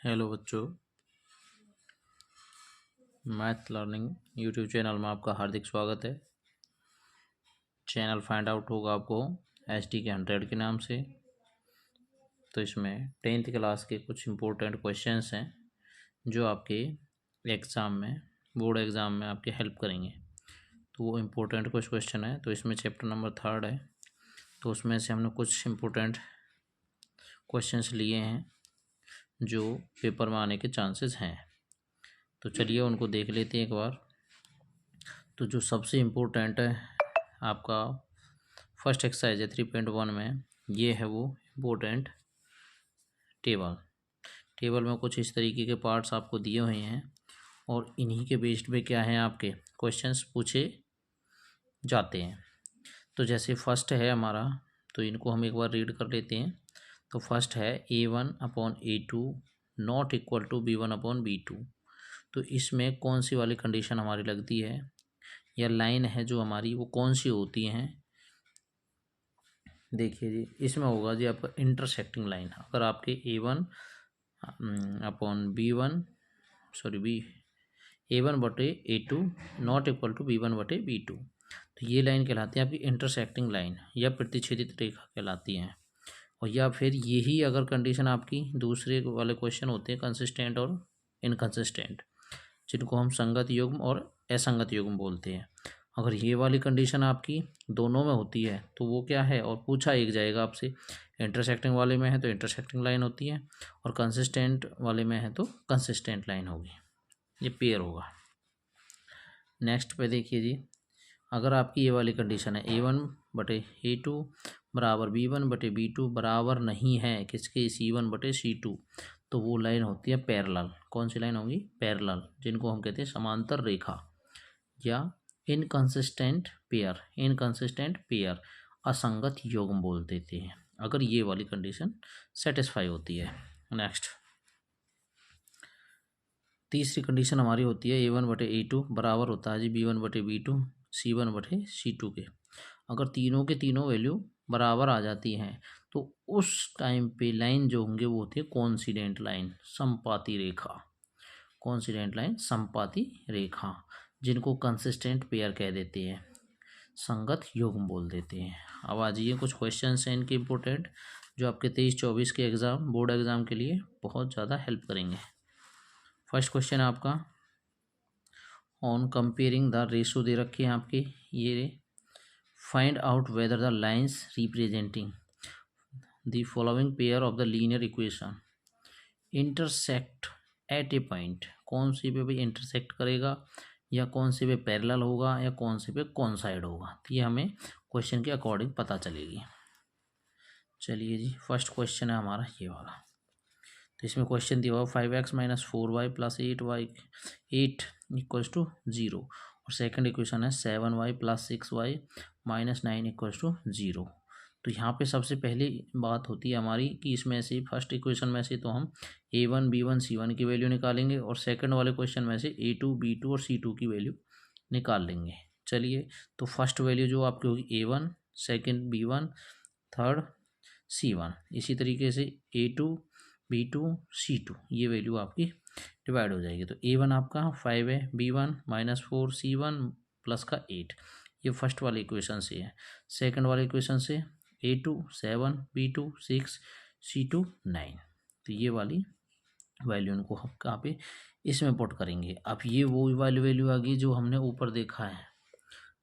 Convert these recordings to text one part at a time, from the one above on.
Hello बच्चों, math learning YouTube channel में आपका हार्दिक स्वागत है। चैनल फाइंड आउट होगा आपको HD के 100 के नाम से। तो इसमें 10th क्लास के कुछ इम्पोर्टेंट क्वेश्चंस हैं जो आपके एग्ज़ाम में, बोर्ड एग्ज़ाम में आपके हेल्प करेंगे। तो वो इम्पोर्टेंट कुछ क्वेश्चन है। तो इसमें चैप्टर नंबर 3 है, तो उसमें से हमने कुछ इम्पोर्टेंट क्वेश्चंस लिए हैं जो पेपर में आने के चांसेस हैं। तो चलिए उनको देख लेते हैं एक बार। तो जो सबसे इम्पोर्टेंट है आपका फर्स्ट एक्सरसाइज है 3.1 में, ये है वो इम्पोर्टेंट टेबल में कुछ इस तरीके के पार्ट्स आपको दिए हुए हैं और इन्हीं के बेस्ड पे क्या है आपके क्वेश्चंस पूछे जाते हैं। तो जैसे फर्स्ट है हमारा, तो इनको हम एक बार रीड कर लेते हैं। तो फर्स्ट है A1/A2 not equal to B1/B2। तो इसमें कौन सी वाली कंडीशन हमारी लगती है या लाइन है जो हमारी, वो कौन सी होती हैं। देखिए जी, इसमें होगा जी आपका इंटरसेक्टिंग लाइन। अगर आपके A1/A2 not equal to B1/B2, तो ये लाइन कहलाती है आपकी इंटरसेक्टिंग लाइन या प्रतिच्छेदित रेखा कहलाती है। और या फिर यही अगर कंडीशन आपकी दूसरे वाले क्वेश्चन होते हैं कंसिस्टेंट और इनकंसिस्टेंट, जिनको हम संगत युग्म और असंगत युग्म बोलते हैं। अगर ये वाली कंडीशन आपकी दोनों में होती है तो वो क्या है, और पूछा एक जाएगा आपसे, इंटरसेक्टिंग वाले में है तो इंटरसेक्टिंग लाइन होती है और कंसिस्टेंट वाले में है तो कंसिस्टेंट लाइन होगी, ये पेयर होगा। नेक्स्ट पे देखिए जी, अगर आपकी ये वाली कंडीशन है A1/A2 बराबर B1/B2 बराबर नहीं है किसके, C1/C2, तो वो लाइन होती है पैरेलल। कौन सी लाइन होगी? पैरेलल, जिनको हम कहते हैं समांतर रेखा या इनकंसिस्टेंट पेयर असंगत युग्म बोल देते हैं, अगर ये वाली कंडीशन सेटिस्फाई होती है। नेक्स्ट तीसरी कंडीशन हमारी होती है A1/A2 बराबर होता है जी B1/B2 C1/C2 के। अगर तीनों के तीनों वैल्यू बराबर आ जाती हैं तो उस टाइम पे लाइन जो होंगे वो होती है कोइंसिडेंट लाइन, समपाती रेखा। कोइंसिडेंट लाइन, समपाती रेखा, जिनको कंसिस्टेंट पेयर कह देते हैं, संगत युग्म बोल देते हैं। अब आ जाइए कुछ क्वेश्चंस हैं इनके इम्पोर्टेंट जो आपके 23-24 के एग्ज़ाम, बोर्ड एग्ज़ाम के लिए बहुत ज़्यादा हेल्प करेंगे। फर्स्ट क्वेश्चन है आपका ऑन कंपेयरिंग द रेशो दे रखे हैं आपके, ये find out whether the lines representing the following pair of the linear equation intersect at A point. कौन सी पे भी इंटरसेक्ट करेगा या कौन से पे पैरेलल होगा या कौन से पे कोइंसाइड होगा, तो ये हमें क्वेश्चन के अकॉर्डिंग पता चलेगी। चलिए जी, फर्स्ट क्वेश्चन है हमारा ये वाला। तो इसमें क्वेश्चन दिया हुआ 5x - 4y + 8 = 0 और सेकंड इक्वेशन है 7y + 6y - 9 = 0। तो यहाँ पे सबसे पहली बात होती है हमारी कि इसमें से फर्स्ट इक्वेशन में से तो हम A1 B1 C1 की वैल्यू निकालेंगे और सेकंड वाले क्वेश्चन में से A2 B2 और C2 की वैल्यू निकाल लेंगे। चलिए, तो फर्स्ट वैल्यू जो आपकी होगी A1, second B1, third C1, इसी तरीके से A2 B2 C2, ये वैल्यू आपकी डिवाइड हो जाएगी। तो A1 आपका 5 है, B1 -4 C1 प्लस का 8, ये फर्स्ट वाले इक्वेशन से है। सेकंड वाले इक्वेशन से A2 7 B2 6 C2 9, तो ये वाली वैल्यू उनको हम कहाँ पे इसमें पुट करेंगे। अब ये वो वाली वैल्यू आ गई जो हमने ऊपर देखा है,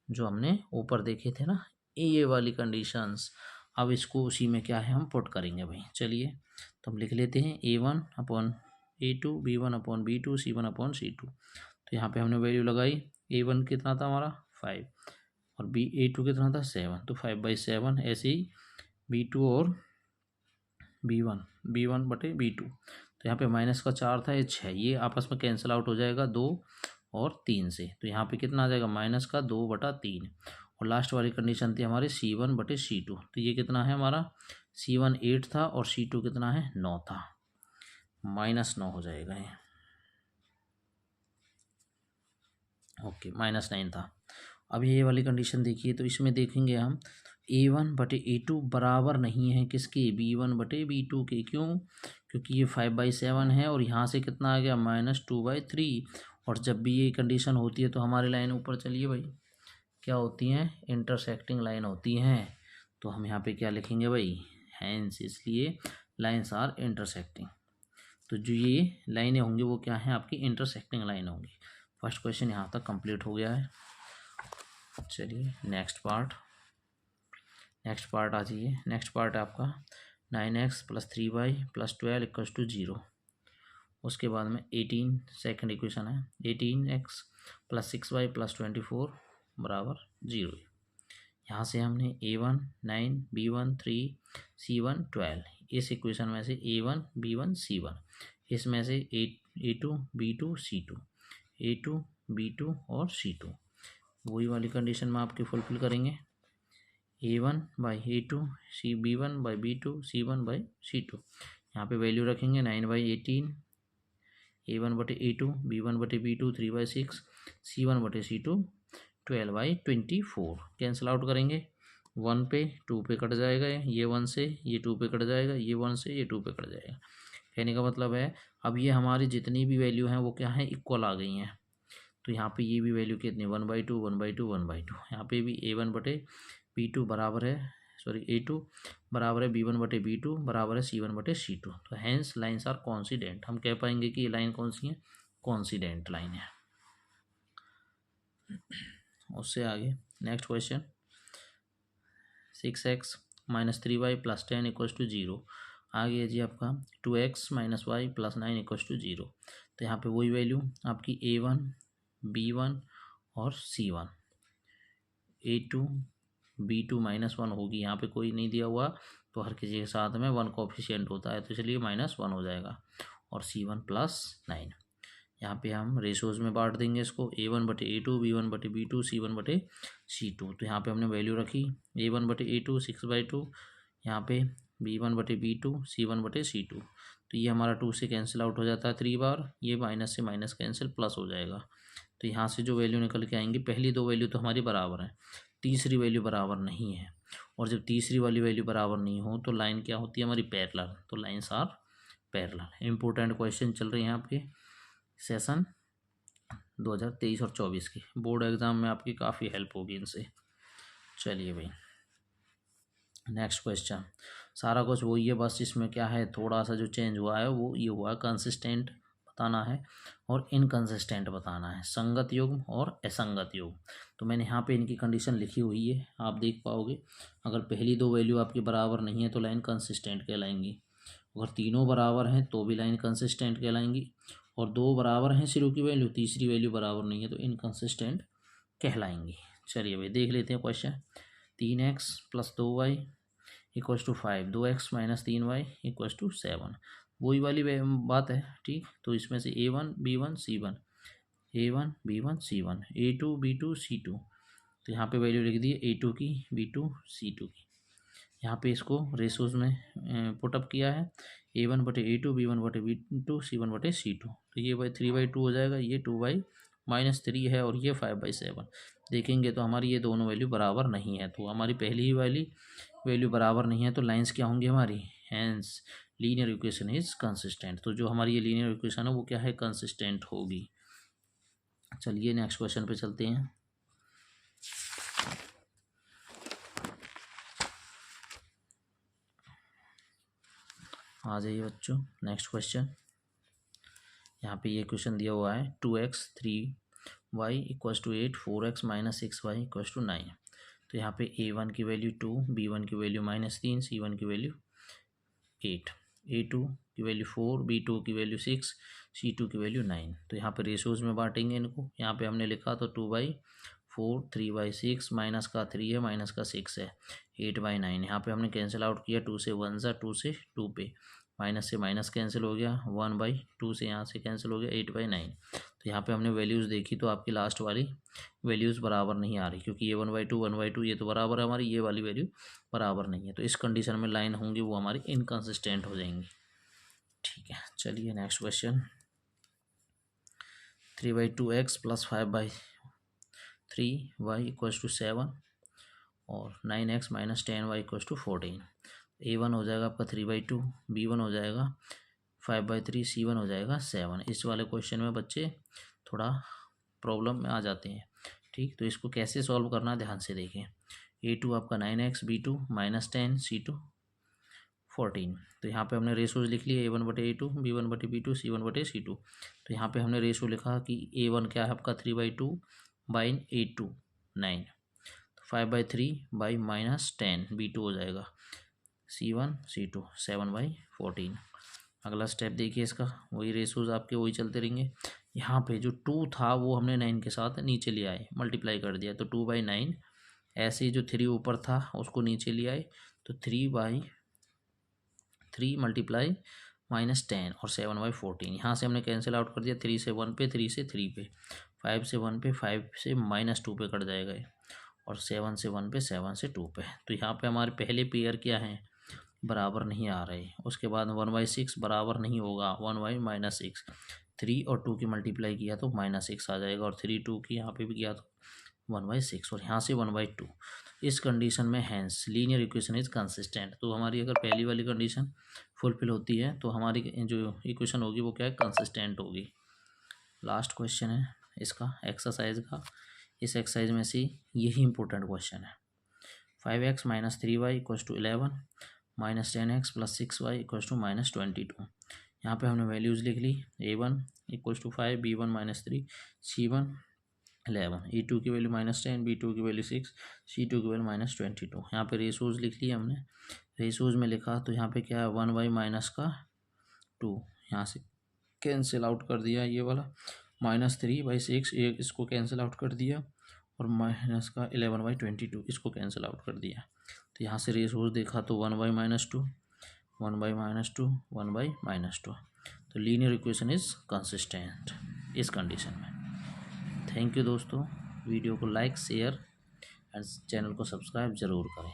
जो हमने ऊपर देखे थे ना, ये वाली कंडीशंस। अब इसको उसी में क्या है हम पुट करेंगे भाई। चलिए, तो हम लिख लेते हैं A1/A2 B1/B2 C1/C2। तो यहाँ पे हमने वैल्यू लगाई, A1 कितना था हमारा 5 और A2 कितना था 7, तो 5/7। ऐसे ही B2 और B1/B2, तो यहाँ पे माइनस का 4 था, ये 6, ये आपस में कैंसिल आउट हो जाएगा 2 और 3 से। तो यहाँ पे कितना आ जाएगा -2/3। और लास्ट वाली कंडीशन थी हमारी C1/C2, तो ये कितना है हमारा C1 8 था और C2 कितना है 9 था, -9 हो जाएगा ये। ओके, -9 था। अब ये वाली कंडीशन देखिए, तो इसमें देखेंगे हम A1/A2 बराबर नहीं है किसके, B1/B2 के। क्यों? क्योंकि ये 5/7 है और यहाँ से कितना आ गया -2/3। और जब भी ये कंडीशन होती है तो हमारी लाइन ऊपर चलिए भाई क्या होती हैं, इंटरसेक्टिंग लाइन होती हैं। तो हम यहाँ पे क्या लिखेंगे भाई, हैंस, इसलिए लाइन्स आर इंटरसेक्टिंग। तो जो ये लाइनें होंगी वो क्या हैं, आपकी इंटरसेक्टिंग लाइन होंगी। फर्स्ट क्वेश्चन यहाँ तक कंप्लीट हो गया है। चलिए नेक्स्ट पार्ट आ जाइए। नेक्स्ट पार्ट है आपका 9x + 3y + 12 = 0। उसके बाद में 18 सेकेंड इक्वेशन है 18x + 6y + 24 = 0। यहाँ से हमने A1 9 B1 3 C1 12, इस इक्वेशन में से A1 B1 C1, इसमें से A2 B2 C2, A2 B2 और C2, वही वाली कंडीशन में आपके फुलफिल करेंगे। A1/A2 B1/B2 C1/C2। यहाँ पे वैल्यू रखेंगे 9/18, A1/A2 B1/B2 3/6, C1/C2 12/24। Cancel out करेंगे 1 पे 2 पे कट जाएगा, ये 1 से ये 2 पे कट जाएगा, ये 1 से ये 2 पे कट जाएगा। कहने का मतलब है अब ये हमारी जितनी भी वैल्यू हैं वो क्या है, इक्वल आ गई हैं। तो यहाँ पे ये भी वैल्यू कितनी 1/2 1/2 1/2। यहाँ पे भी A1/B2 बराबर है, सॉरी A2 बराबर है B1/B2 बराबर है C1/C2। तो हैंस लाइन्स आर कॉन्सिडेंट। हम कह पाएंगे कि ये लाइन कौन सी है, कॉन्सिडेंट लाइन है। उससे आगे नेक्स्ट क्वेश्चन 6x - 3y + 10 = 0। आगे है जी आपका 2x - y + 9 = 0। तो यहाँ पे वही वैल्यू आपकी A1 B1 और C1, A2 B2 -1 होगी। यहाँ पे कोई नहीं दिया हुआ तो हर किसी के साथ में 1 कोफिशिएंट होता है, तो इसलिए -1 हो जाएगा। और C1 + 9, यहाँ पे हम रेशोज में बांट देंगे इसको, A1/A2 B1/B2 C1/C2। तो यहाँ पे हमने वैल्यू रखी A1/A2 6/2, यहाँ पे B1/B2 C1/C2। तो ये हमारा 2 से कैंसिल आउट हो जाता है 3 बार, ये माइनस से माइनस कैंसिल प्लस हो जाएगा। तो यहाँ से जो वैल्यू निकल के आएंगी, पहली दो वैल्यू तो हमारी बराबर है, तीसरी वैल्यू बराबर नहीं है। और जब तीसरी वाली वैल्यू बराबर नहीं हो तो लाइन क्या होती है हमारी, पैरेलल। तो lines are parallel. Important question चल रहे हैं आपके सेशन 2023 और 24 की, बोर्ड एग्जाम में आपकी काफ़ी हेल्प होगी इनसे। चलिए भाई नेक्स्ट क्वेश्चन, सारा कुछ वही है, बस इसमें क्या है थोड़ा सा जो चेंज हुआ है वो ये हुआ, कंसिस्टेंट बताना है और इनकंसिस्टेंट बताना है, संगत युग्म और असंगत युग्म। तो मैंने यहाँ पे इनकी कंडीशन लिखी हुई है, आप देख पाओगे। अगर पहली दो वैल्यू आपकी बराबर नहीं है तो लाइन कंसिस्टेंट कहलाएंगी, अगर तीनों बराबर हैं तो भी लाइन कंसिस्टेंट कहलाएंगी, और दो बराबर हैं सिरों की वैल्यू, तीसरी वैल्यू बराबर नहीं है तो इनकंसिस्टेंट कहलाएंगी। चलिए भाई देख लेते हैं question. 3x + 2y = 5, 2x - 3y = 7, वही वाली बात है, ठीक। तो इसमें से A1 B1 C1, A1 B1 C1, A2 B2 C2। तो यहाँ पे वैल्यू लिख दी A2 की B2 C2 की। यहाँ पे इसको रेशोज में पुटअप किया है, A1/A2 B1/B2 C1/C2। तो ये 3/2 हो जाएगा, ये 2/-3 है और ये 5/7। देखेंगे तो हमारी ये दोनों वैल्यू बराबर नहीं है, तो हमारी पहली ही वाली वैल्यू बराबर नहीं है, तो लाइंस क्या होंगी हमारी, hence linear equation is consistent. तो जो हमारी ये लीनियर इक्वेशन है वो क्या है, कंसिस्टेंट होगी। चलिए नेक्स्ट क्वेश्चन पे चलते हैं। आ जाइए बच्चों नेक्स्ट क्वेश्चन। यहाँ पे ये क्वेश्चन दिया हुआ है 2x 3y = 8, 4x - 6y = 9। तो यहाँ पे A1 की वैल्यू 2, B1 की वैल्यू -3, C1 की वैल्यू 8, A2 की वैल्यू 4, B2 की वैल्यू 6, C2 की वैल्यू 9। तो यहाँ पे रेशोज में बांटेंगे इनको। यहाँ पे हमने लिखा तो 2/4 3/6, माइनस का 3 है माइनस का 6 है 8/9। यहाँ पे हमने कैंसिल आउट किया, 2 से 1 ज़ा 2 से 2 पे, माइनस से माइनस कैंसिल हो गया, 1/2 से यहाँ से कैंसिल हो गया 8/9। तो यहाँ पे हमने वैल्यूज़ देखी तो आपकी लास्ट वाली वैल्यूज़ बराबर नहीं आ रही, क्योंकि ये 1/2 1/2 ये तो बराबर है हमारी, ये वाली वैल्यू बराबर नहीं है। तो इस कंडीशन में लाइन होंगी वो हमारी इनकंसिस्टेंट हो जाएंगी। ठीक है चलिए नेक्स्ट क्वेश्चन 3/2x + 5/3y = 7 और 9x minus 10y equals to 14। A1 हो जाएगा आपका 3/2, B1 हो जाएगा 5/3, C1 हो जाएगा 7। इस वाले क्वेश्चन में बच्चे थोड़ा प्रॉब्लम में आ जाते हैं। ठीक, तो इसको कैसे सॉल्व करना ध्यान से देखें। A2 आपका 9x, B2 माइनस 10, C2 14। तो यहाँ पे हमने रेशोज लिख लिए A1/A2, B1/B2, C1/C2। तो यहाँ पे हमने रेशो लिखा कि A1 क्या है आपका 3/2/8, 9। 5/3 माइनस 10, B2 हो जाएगा C1, C2 7/14। अगला स्टेप देखिए इसका, वही रेशोज आपके वही चलते रहेंगे। यहाँ पे जो 2 था वो हमने 9 के साथ नीचे ले आए, मल्टीप्लाई कर दिया, तो 2/9। ऐसे ही जो 3 ऊपर था उसको नीचे ले आए, तो 3/3 मल्टीप्लाई माइनस 10 और 7/14। यहाँ से हमने कैंसिल आउट कर दिया, 3 से 1 पे, 3 से 3 पे, 5 से 1 पे, 5 से -2 पे कट जाएगा ये, और 7 से 1 पे, 7 से 2 पे। तो यहाँ पे हमारे पहले पेयर क्या हैं, बराबर नहीं आ रहे। उसके बाद 1/6 बराबर नहीं होगा 1/-6। 3 और 2 की मल्टीप्लाई किया तो -6 आ जाएगा, और 3 2 की यहाँ पे भी किया तो 1/6, और यहाँ से 1/2। इस कंडीशन में hence linear equation is consistent. तो हमारी अगर पहली वाली कंडीशन फुलफिल होती है तो हमारी जो इक्वेशन होगी वो क्या है, कंसिस्टेंट होगी। लास्ट क्वेश्चन है इसका एक्सरसाइज का। इस एक्सरसाइज में से यही इंपॉर्टेंट क्वेश्चन है। 5x minus 3y equals to 11 minus 10x plus 6y equals to -22। यहाँ पे हमने वैल्यूज़ लिख ली, A1 equals to 5, B1 -3, C1 11, E2 की वैल्यू -10, B2 की वैल्यू 6, C2 की वैल्यू -22। यहाँ पे रेशोज लिख लिया हमने। रेशोज में लिखा तो यहाँ पे क्या है, 1/-2, यहाँ से कैंसिल आउट कर दिया ये वाला, -3/6 एक इसको कैंसिल आउट कर दिया, और माइनस का 11/22 इसको कैंसिल आउट कर दिया। तो यहाँ से रेशोज देखा तो 1/-2, 1/-2, 1/-2। तो लीनियर इक्वेशन इज कंसिस्टेंट इस कंडीशन में। थैंक यू दोस्तों, वीडियो को लाइक, शेयर एंड चैनल को सब्सक्राइब ज़रूर करें।